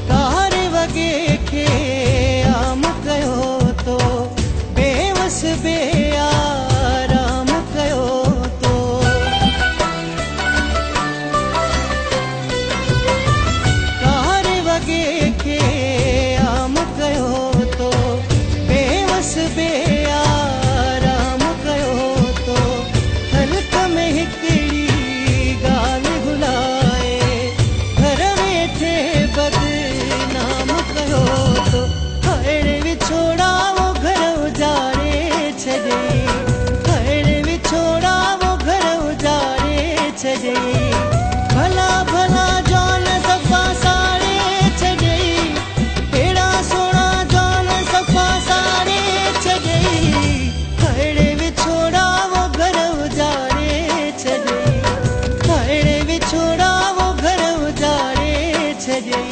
car वगे खे आम कयो तो बेवस बेआराम कयो तो कार वगे खे आम कयो तो बेवस बेआराम कयो तो हल्क में हिकिड़ी ॻाल्हि भुलाए घर वेठे बदनाम कयो तो अहिड़े विछोड़ा वो घर उजाड़े छॾे अहिड़े विछोड़ा वो घर उजाड़े छॾे भला भला जौन सफ़ा साड़े छॾे अहिड़ा सोना जौन सफ़ा साड़े छॾे अहिड़े विछोड़ा वो घर उजाड़े छॾे अहिड़े विछोड़ा वो घर उजाड़े छॾे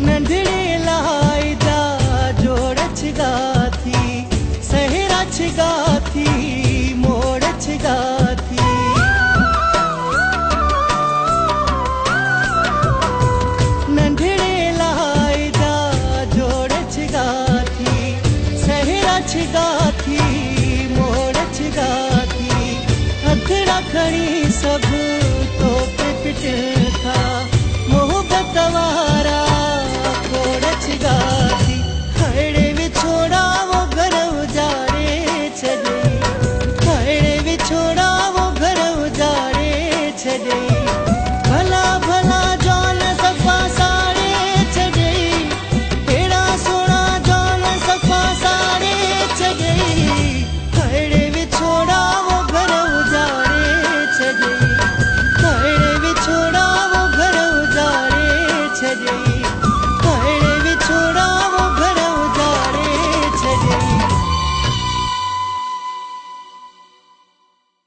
नंढड़े लाइ जा जोड़ छिगा थी सहरा छिगा थी मोड़ छिगा थी नंढड़े लाइ जा जोड़ छिगा थी सहरा छिगा थी मोड़ छिगा थी हथड़ा खणी सभु तो पे पिट था मोहब्बत वारा खोड़ छिगा थी अहिड़े विछोड़ा वो घर उजाड़े छॾे अहिड़े विछोड़ा वो घर उजाड़े छॾे